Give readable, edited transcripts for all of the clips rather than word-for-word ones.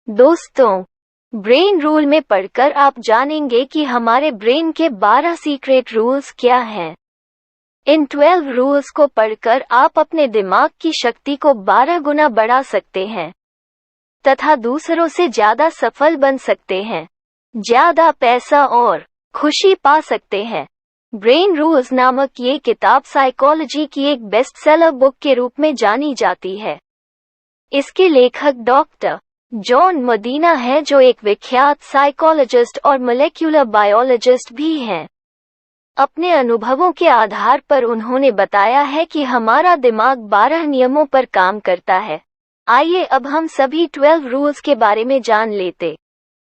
दोस्तों, brain rule में पढ़कर आप जानेंगे कि हमारे ब्रेन के 12 सीक्रेट रूल्स क्या हैं। इन 12 रूल्स को पढ़कर आप अपने दिमाग की शक्ति को 12 गुना बढ़ा सकते हैं तथा दूसरों से ज्यादा सफल बन सकते हैं, ज्यादा पैसा और खुशी पा सकते हैं। ब्रेन रूल्स नामक ये किताब साइकोलॉजी की एक बेस्टसेलर बुक के रूप में जानी जाती है। इसके लेखक डॉक्टर जॉन मदीना है, जो एक विख्यात साइकोलॉजिस्ट और मॉलिक्यूलर बायोलॉजिस्ट भी हैं। अपने अनुभवों के आधार पर उन्होंने बताया है कि हमारा दिमाग 12 नियमों पर काम करता है। आइए अब हम सभी 12 रूल्स के बारे में जान लेते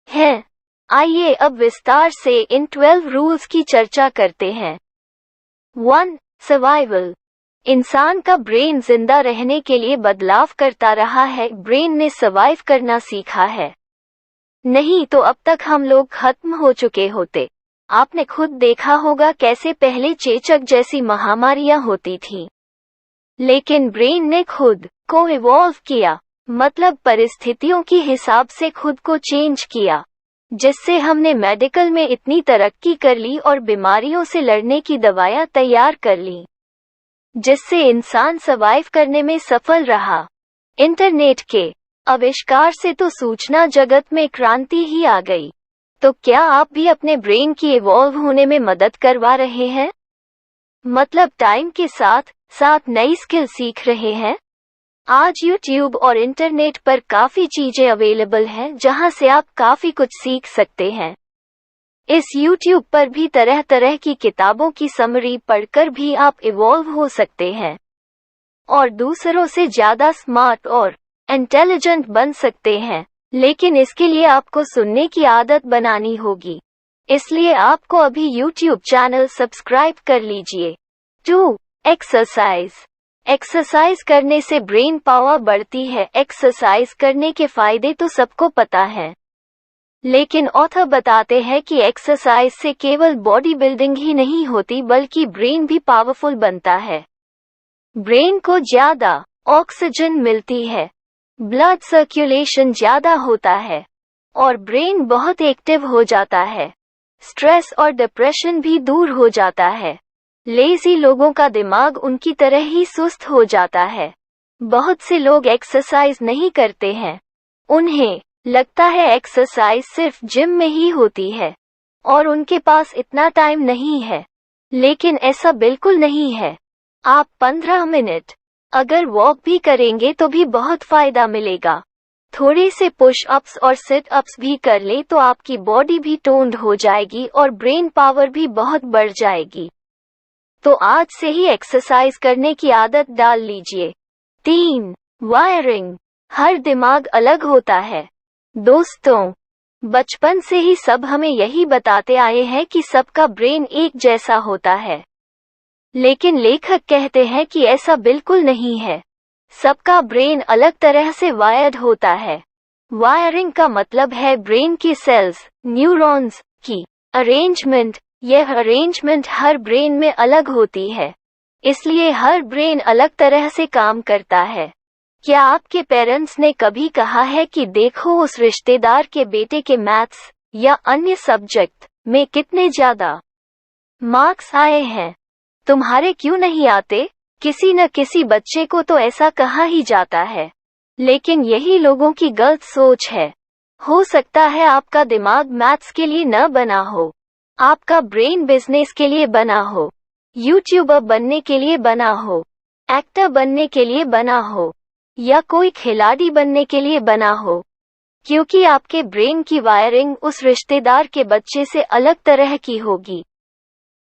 हैं। आइए अब विस्तार से इन 12 रूल्स की चर्चा करते हैं। 1. सर्वाइवल। इंसान का ब्रेन जिंदा रहने के लिए बदलाव करता रहा है। ब्रेन ने सर्वाइव करना सीखा है, नहीं तो अब तक हम लोग खत्म हो चुके होते। आपने खुद देखा होगा कैसे पहले चेचक जैसी महामारियां होती थीं, लेकिन ब्रेन ने खुद को इवॉल्व किया, मतलब परिस्थितियों के हिसाब से खुद को चेंज किया, जिससे हमने मेडिकल में इतनी तरक्की कर ली और बीमारियों से लड़ने की दवाएं तैयार कर ली, जिससे इंसान सर्वाइव करने में सफल रहा। इंटरनेट के आविष्कार से तो सूचना जगत में क्रांति ही आ गई। तो क्या आप भी अपने ब्रेन की इवॉल्व होने में मदद करवा रहे हैं? मतलब टाइम के साथ साथ नई स्किल सीख रहे हैं? आज यूट्यूब और इंटरनेट पर काफी चीजें अवेलेबल हैं, जहां से आप काफी कुछ सीख सकते हैं। इस यूट्यूब पर भी तरह तरह की किताबों की समरी पढ़कर भी आप इवॉल्व हो सकते हैं और दूसरों से ज्यादा स्मार्ट और इंटेलिजेंट बन सकते हैं। लेकिन इसके लिए आपको सुनने की आदत बनानी होगी, इसलिए आपको अभी यूट्यूब चैनल सब्सक्राइब कर लीजिए। 2. एक्सरसाइज। एक्सरसाइज करने से ब्रेन पावर बढ़ती है। एक्सरसाइज करने के फायदे तो सबको पता है, लेकिन ऑथर बताते हैं कि एक्सरसाइज से केवल बॉडी बिल्डिंग ही नहीं होती, बल्कि ब्रेन भी पावरफुल बनता है। ब्रेन को ज्यादा ऑक्सीजन मिलती है, ब्लड सर्कुलेशन ज्यादा होता है और ब्रेन बहुत एक्टिव हो जाता है। स्ट्रेस और डिप्रेशन भी दूर हो जाता है। लेजी लोगों का दिमाग उनकी तरह ही सुस्त हो जाता है। बहुत से लोग एक्सरसाइज नहीं करते हैं। उन्हें लगता है एक्सरसाइज सिर्फ जिम में ही होती है और उनके पास इतना टाइम नहीं है, लेकिन ऐसा बिल्कुल नहीं है। आप 15 मिनट अगर वॉक भी करेंगे तो भी बहुत फायदा मिलेगा। थोड़े से पुश अप्स और सिट अप्स भी कर ले तो आपकी बॉडी भी टोन्ड हो जाएगी और ब्रेन पावर भी बहुत बढ़ जाएगी। तो आज से ही एक्सरसाइज करने की आदत डाल लीजिए। 3. वायरिंग। हर दिमाग अलग होता है। दोस्तों, बचपन से ही सब हमें यही बताते आए हैं कि सबका ब्रेन एक जैसा होता है, लेकिन लेखक कहते हैं कि ऐसा बिल्कुल नहीं है। सबका ब्रेन अलग तरह से वायर्ड होता है। वायरिंग का मतलब है ब्रेन के सेल्स, न्यूरॉन्स की अरेंजमेंट। यह अरेंजमेंट हर ब्रेन में अलग होती है, इसलिए हर ब्रेन अलग तरह से काम करता है। क्या आपके पेरेंट्स ने कभी कहा है कि देखो उस रिश्तेदार के बेटे के मैथ्स या अन्य सब्जेक्ट में कितने ज्यादा मार्क्स आए हैं, तुम्हारे क्यों नहीं आते? किसी न किसी बच्चे को तो ऐसा कहा ही जाता है, लेकिन यही लोगों की गलत सोच है। हो सकता है आपका दिमाग मैथ्स के लिए न बना हो, आपका ब्रेन बिजनेस के लिए बना हो, यूट्यूबर बनने के लिए बना हो, एक्टर बनने के लिए बना हो या कोई खिलाड़ी बनने के लिए बना हो, क्योंकि आपके ब्रेन की वायरिंग उस रिश्तेदार के बच्चे से अलग तरह की होगी।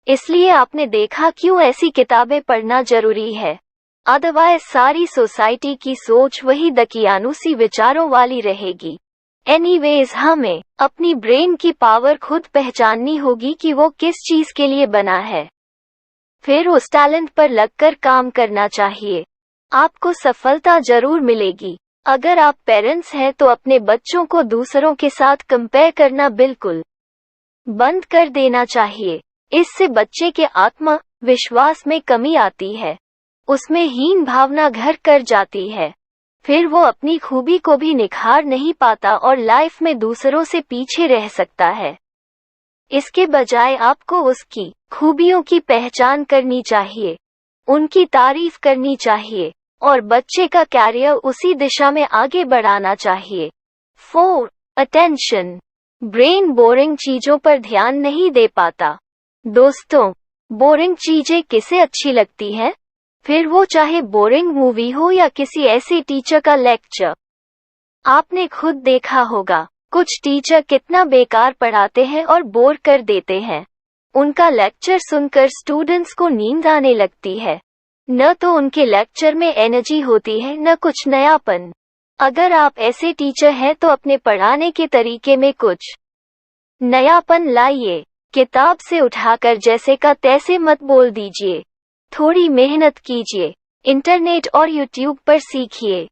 इसलिए आपने देखा क्यों ऐसी किताबें पढ़ना जरूरी है। अदरवाइज सारी सोसाइटी की सोच वही दकियानुसी विचारों वाली रहेगी। एनीवेज, हमें अपनी ब्रेन की पावर खुद पहचाननी होगी कि वो किस चीज के लिए बना है, फिर उस टैलेंट पर लगकर काम करना चाहिए। आपको सफलता जरूर मिलेगी। अगर आप पेरेंट्स हैं तो अपने बच्चों को दूसरों के साथ कंपेयर करना बिल्कुल बंद कर देना चाहिए। इससे बच्चे के आत्मविश्वास में कमी आती है, उसमें हीन भावना घर कर जाती है। फिर वो अपनी खूबी को भी निखार नहीं पाता और लाइफ में दूसरों से पीछे रह सकता है। इसके बजाय आपको उसकी खूबियों की पहचान करनी चाहिए, उनकी तारीफ करनी चाहिए और बच्चे का कैरियर उसी दिशा में आगे बढ़ाना चाहिए। 4. अटेंशन। ब्रेन बोरिंग चीजों पर ध्यान नहीं दे पाता। दोस्तों, बोरिंग चीजें किसे अच्छी लगती हैं? फिर वो चाहे बोरिंग मूवी हो या किसी ऐसे टीचर का लेक्चर। आपने खुद देखा होगा, कुछ टीचर कितना बेकार पढ़ाते हैं और बोर कर देते हैं। उनका लेक्चर सुनकर स्टूडेंट्स को नींद आने लगती है। न तो उनके लेक्चर में एनर्जी होती है, न कुछ नयापन। अगर आप ऐसे टीचर हैं तो अपने पढ़ाने के तरीके में कुछ नयापन लाइए। किताब से उठाकर जैसे का तैसे मत बोल दीजिए। थोड़ी मेहनत कीजिए। इंटरनेट और यूट्यूब पर सीखिए।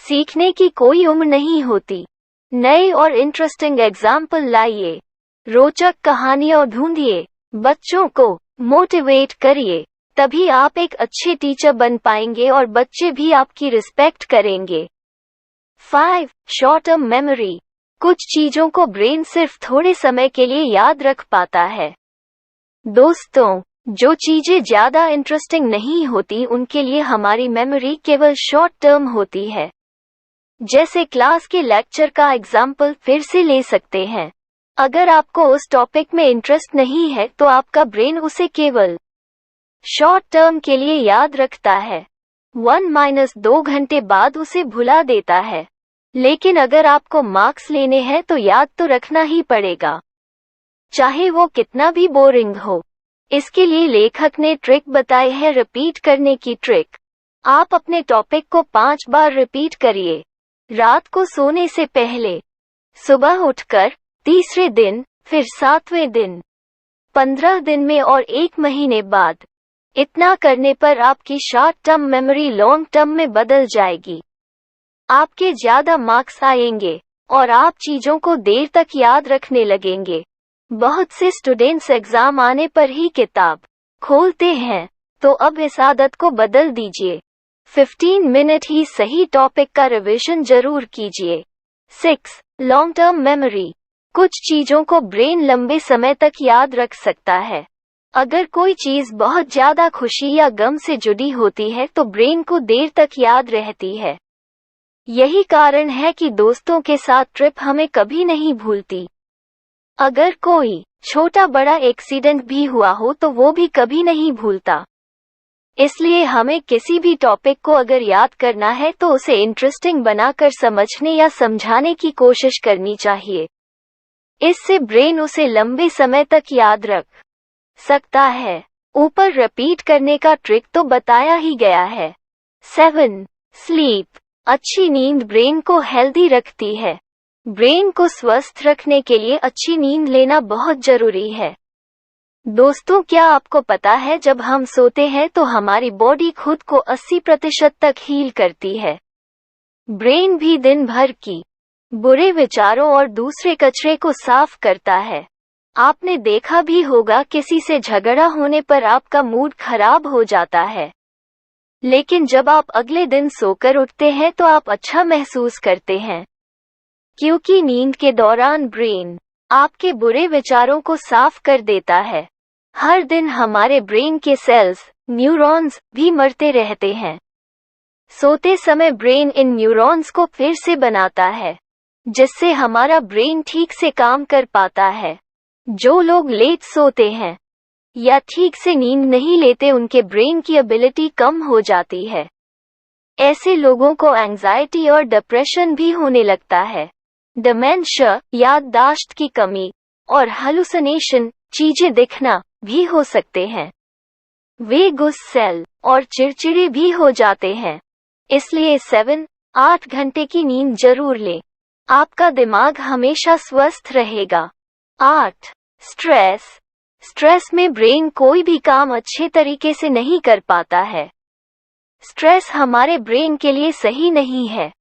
सीखने की कोई उम्र नहीं होती। नए और इंटरेस्टिंग एग्जाम्पल लाइए। रोचक कहानियां ढूंढिए। बच्चों को मोटिवेट करिए। तभी आप एक अच्छे टीचर बन पाएंगे और बच्चे भी आपकी रिस्पेक्ट करेंगे। 5. Short term memory. कुछ चीजों को ब्रेन सिर्फ थोड़े समय के लिए याद रख पाता है। दोस्तों, जो चीजें ज्यादा इंटरेस्टिंग नहीं होती उनके लिए हमारी मेमोरी केवल शॉर्ट टर्म होती है। जैसे क्लास के लेक्चर का एग्जाम्पल फिर से ले सकते हैं। अगर आपको उस टॉपिक में इंटरेस्ट नहीं है तो आपका ब्रेन उसे केवल शॉर्ट टर्म के लिए याद रखता है। 1-2 घंटे बाद उसे भुला देता है। लेकिन अगर आपको मार्क्स लेने हैं तो याद तो रखना ही पड़ेगा, चाहे वो कितना भी बोरिंग हो। इसके लिए लेखक ने ट्रिक बताई है, रिपीट करने की ट्रिक। आप अपने टॉपिक को 5 बार रिपीट करिए, रात को सोने से पहले, सुबह उठकर, तीसरे दिन, फिर 7वें दिन, 15 दिन में और 1 महीने बाद। इतना करने पर आपकी short term memory long term में बदल जाएगी। आपके ज्यादा मार्क्स आएंगे और आप चीजों को देर तक याद रखने लगेंगे। बहुत से स्टूडेंट्स एग्जाम आने पर ही किताब खोलते हैं, तो अब इस आदत को बदल दीजिए। 15 मिनट ही सही टॉपिक का रिवीजन जरूर कीजिए। 6. Long term memory. कुछ चीजों को ब्रेन लंबे समय तक याद रख सकता है। अगर कोई चीज बहुत ज्यादा खुशी या गम से जुड़ी होती है तो ब्रेन को देर तक याद रहती है। यही कारण है कि दोस्तों के साथ ट्रिप हमें कभी नहीं भूलती। अगर कोई छोटा बड़ा एक्सीडेंट भी हुआ हो तो वो भी कभी नहीं भूलता। इसलिए हमें किसी भी टॉपिक को अगर याद करना है तो उसे इंटरेस्टिंग बनाकर समझने या समझाने की कोशिश करनी चाहिए। इससे ब्रेन उसे लंबे समय तक याद रख सकता है। ऊपर रिपीट करने का ट्रिक तो बताया ही गया है। 7. स्लीप। अच्छी नींद ब्रेन को हेल्दी रखती है। ब्रेन को स्वस्थ रखने के लिए अच्छी नींद लेना बहुत जरूरी है। दोस्तों, क्या आपको पता है, जब हम सोते हैं तो हमारी बॉडी खुद को 80% तक हील करती है। ब्रेन भी दिन भर की बुरे विचारों और दूसरे कचरे को साफ करता है। आपने देखा भी होगा, किसी से झगड़ा होने पर आपका मूड खराब हो जाता है, लेकिन जब आप अगले दिन सोकर उठते हैं तो आप अच्छा महसूस करते हैं, क्योंकि नींद के दौरान ब्रेन आपके बुरे विचारों को साफ कर देता है। हर दिन हमारे ब्रेन के सेल्स, न्यूरॉन्स भी मरते रहते हैं। सोते समय ब्रेन इन न्यूरॉन्स को फिर से बनाता है, जिससे हमारा ब्रेन ठीक से काम कर पाता है। जो लोग लेट सोते हैं या ठीक से नींद नहीं लेते, उनके ब्रेन की एबिलिटी कम हो जाती है। ऐसे लोगों को एंजाइटी और डिप्रेशन भी होने लगता है। डिमेंशिया, याददाश्त की कमी और हैलुसिनेशन, चीजें दिखना भी हो सकते हैं। वे गुस्सैल और चिड़चिड़े भी हो जाते हैं। इसलिए 7-8 घंटे की नींद जरूर लें। आपका दिमाग हमेशा स्वस्थ रहेगा। 8. स्ट्रेस। स्ट्रेस में ब्रेन कोई भी काम अच्छे तरीके से नहीं कर पाता है। स्ट्रेस हमारे ब्रेन के लिए सही नहीं है,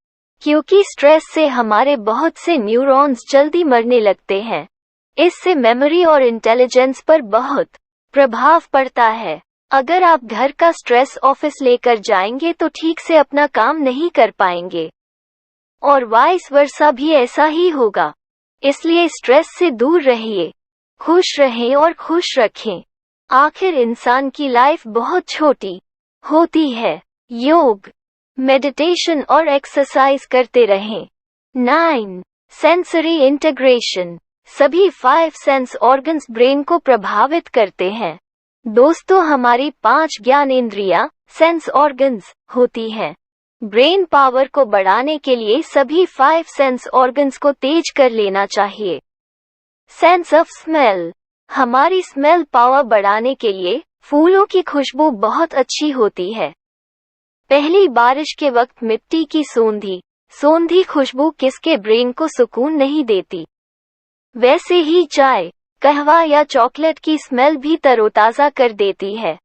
क्योंकि स्ट्रेस से हमारे बहुत से न्यूरॉन्स जल्दी मरने लगते हैं। इससे मेमोरी और इंटेलिजेंस पर बहुत प्रभाव पड़ता है। अगर आप घर का स्ट्रेस ऑफिस लेकर जाएंगे तो ठीक से अपना काम नहीं कर पाएंगे, और वाइस वर्सा भी ऐसा ही होगा। इसलिए स्ट्रेस से दूर रहिए, खुश रहें और खुश रखें। आखिर इंसान की लाइफ बहुत छोटी होती है। योग, मेडिटेशन और एक्सरसाइज करते रहें। 9. Sensory integration. सभी 5 सेंस ऑर्गन्स ब्रेन को प्रभावित करते हैं। दोस्तों, हमारी 5 ज्ञानेंद्रियां सेंस ऑर्गन्स होती हैं। ब्रेन पावर को बढ़ाने के लिए सभी 5 सेंस ऑर्गन्स को तेज कर लेना चाहिए। Sense of smell. हमारी स्मेल पावर बढ़ाने के लिए फूलों की खुशबू बहुत अच्छी होती है। पहली बारिश के वक्त मिट्टी की सोंधी खुशबू किसके ब्रेन को सुकून नहीं देती। वैसे ही चाय, कहवा या चॉकलेट की स्मेल भी तरोताजा कर देती है।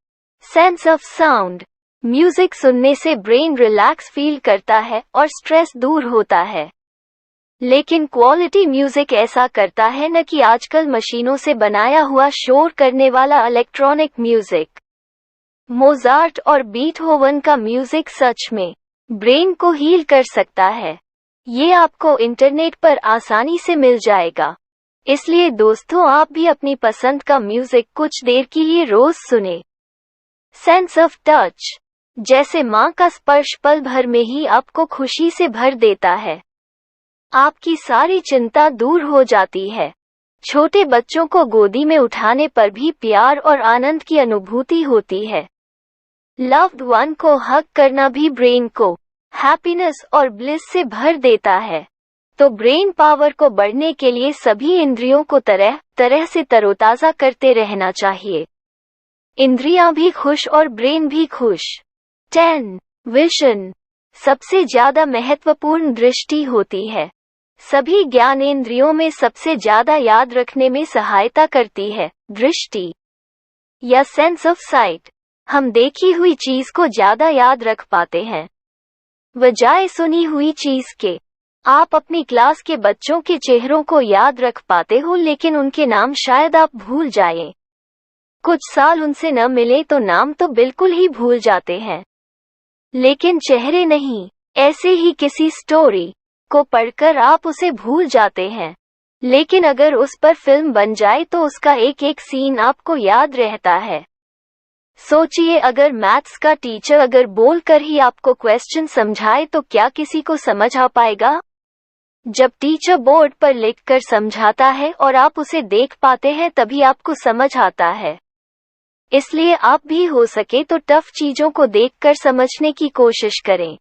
Sense of sound. म्यूजिक सुनने से ब्रेन रिलैक्स फील करता है और स्ट्रेस दूर होता है। लेकिन क्वालिटी म्यूजिक ऐसा करता है न कि आजकल मशीनों से बनाया हुआ शोर करने वाला इलेक्ट्रॉनिक म्यूजिक। मोजार्ट और बीथहोवन का म्यूजिक सच में ब्रेन को हील कर सकता है। ये आपको इंटरनेट पर आसानी से मिल जाएगा। इसलिए दोस्तों, आप भी अपनी पसंद का म्यूजिक कुछ देर के लिए रोज सुने। Sense of touch. जैसे माँ का स्पर्श पल भर में ही आपको खुशी से भर देता है। आपकी सारी चिंता दूर हो जाती है। छोटे बच्चों को गोदी में उठाने पर भी प्यार और आनंद की अनुभूति होती है। लव्ड वन को हग करना भी ब्रेन को हैप्पीनेस और ब्लिस से भर देता है। तो ब्रेन पावर को बढ़ने के लिए सभी इंद्रियों को तरह तरह से तरोताजा करते रहना चाहिए। इंद्रियां भी खुश और ब्रेन भी खुश। 10. विजन। सबसे ज्यादा महत्वपूर्ण दृष्टि होती है। सभी ज्ञानेंद्रियों में सबसे ज्यादा याद रखने में सहायता करती है दृष्टि या सेंस ऑफ साइट। हम देखी हुई चीज को ज्यादा याद रख पाते हैं बजाय सुनी हुई चीज के। आप अपनी क्लास के बच्चों के चेहरों को याद रख पाते हो, लेकिन उनके नाम शायद आप भूल जाएं। कुछ साल उनसे न मिले तो नाम तो बिल्कुल ही भूल जाते हैं, लेकिन चेहरे नहीं। ऐसे ही किसी स्टोरी को पढ़कर आप उसे भूल जाते हैं, लेकिन अगर उस पर फिल्म बन जाए तो उसका एक एक सीन आपको याद रहता है। सोचिए, अगर मैथ्स का टीचर अगर बोलकर ही आपको क्वेश्चन समझाए तो क्या किसी को समझ आ पाएगा? जब टीचर बोर्ड पर लिखकर समझाता है और आप उसे देख पाते हैं तभी आपको समझ आता है। इसलिए आप भी हो सके तो टफ चीजों को देखकर समझने की कोशिश करें।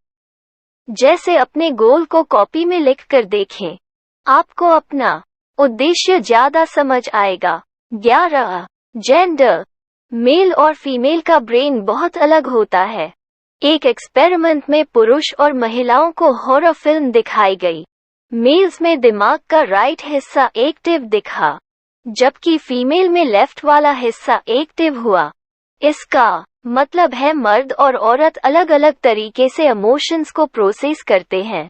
जैसे अपने गोल को कॉपी में लिखकर देखें, आपको अपना उद्देश्य ज्यादा समझ आएगा। 11. जेंडर। मेल और फीमेल का ब्रेन बहुत अलग होता है। एक एक्सपेरिमेंट में पुरुष और महिलाओं को हॉरर फिल्म दिखाई गई। मेल्स में दिमाग का राइट हिस्सा एक्टिव दिखा, जबकि फीमेल में लेफ्ट वाला हिस्सा एक्टिव हुआ। इसका मतलब है मर्द और औरत अलग अलग तरीके से इमोशंस को प्रोसेस करते हैं।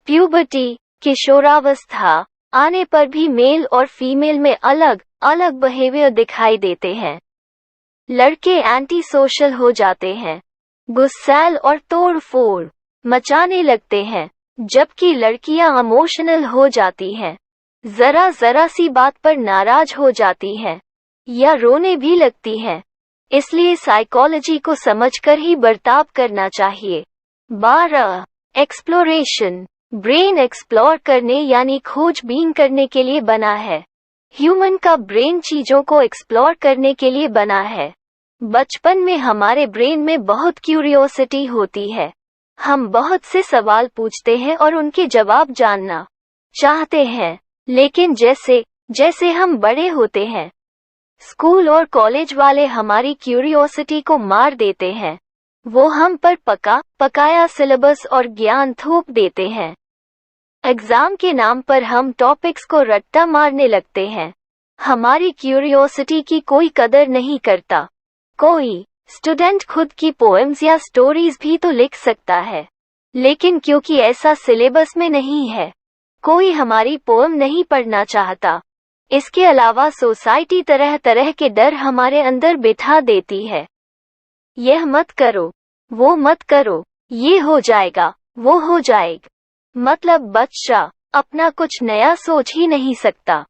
प्यूबर्टी, किशोरावस्था आने पर भी मेल और फीमेल में अलग अलग बिहेवियर दिखाई देते हैं। लड़के एंटी सोशल हो जाते हैं, गुस्सैल और तोड़ फोड़ मचाने लगते हैं, जबकि लड़कियां इमोशनल हो जाती हैं, जरा सी बात पर नाराज हो जाती हैं या रोने भी लगती हैं। इसलिए साइकोलॉजी को समझकर ही बर्ताव करना चाहिए। 12. एक्सप्लोरेशन। ब्रेन एक्सप्लोर करने यानी खोजबीन करने के लिए बना है। ह्यूमन का ब्रेन चीजों को एक्सप्लोर करने के लिए बना है। बचपन में हमारे ब्रेन में बहुत क्यूरियोसिटी होती है। हम बहुत से सवाल पूछते हैं और उनके जवाब जानना चाहते हैं, लेकिन जैसे जैसे हम बड़े होते हैं, स्कूल और कॉलेज वाले हमारी क्यूरियोसिटी को मार देते हैं। वो हम पर पकाया सिलेबस और ज्ञान थोप देते हैं। एग्जाम के नाम पर हम टॉपिक्स को रट्टा मारने लगते हैं। हमारी क्यूरियोसिटी की कोई कदर नहीं करता। कोई स्टूडेंट खुद की पोएम्स या स्टोरीज भी तो लिख सकता है, लेकिन क्योंकि ऐसा सिलेबस में नहीं है, कोई हमारी पोएम नहीं पढ़ना चाहता। इसके अलावा सोसाइटी तरह तरह के डर हमारे अंदर बिठा देती है। यह मत करो, वो मत करो, ये हो जाएगा, वो हो जाएगा। मतलब बच्चा अपना कुछ नया सोच ही नहीं सकता।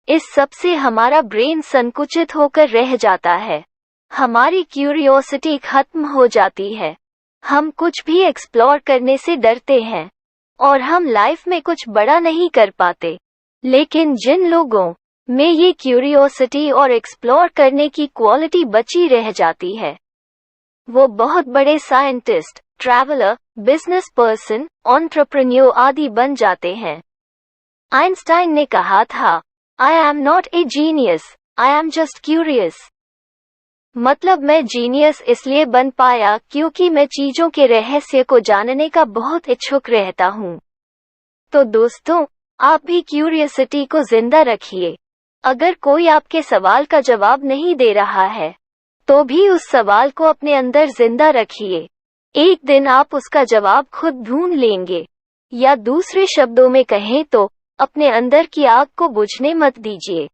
इस सब से हमारा ब्रेन संकुचित होकर रह जाता है। हमारी क्यूरियोसिटी खत्म हो जाती है। हम कुछ भी एक्सप्लोर करने से डरते हैं और हम लाइफ में कुछ बड़ा नहीं कर पाते। लेकिन जिन लोगों में ये क्यूरियोसिटी और एक्सप्लोर करने की क्वालिटी बची रह जाती है, वो बहुत बड़े scientist, traveller, business person, entrepreneur आदि बन जाते हैं। आइंस्टाइन ने कहा था, I am not a genius, I am just curious. मतलब मैं जीनियस इसलिए बन पाया क्योंकि मैं चीजों के रहस्य को जानने का बहुत इच्छुक रहता हूँ। तो दोस्तों, आप भी क्यूरियोसिटी को जिंदा रखिए। अगर कोई आपके सवाल का जवाब नहीं दे रहा है, तो भी उस सवाल को अपने अंदर जिंदा रखिए। एक दिन आप उसका जवाब खुद ढूंढ लेंगे। या दूसरे शब्दों में कहें तो, अपने अंदर की आग को बुझने मत दीजिए।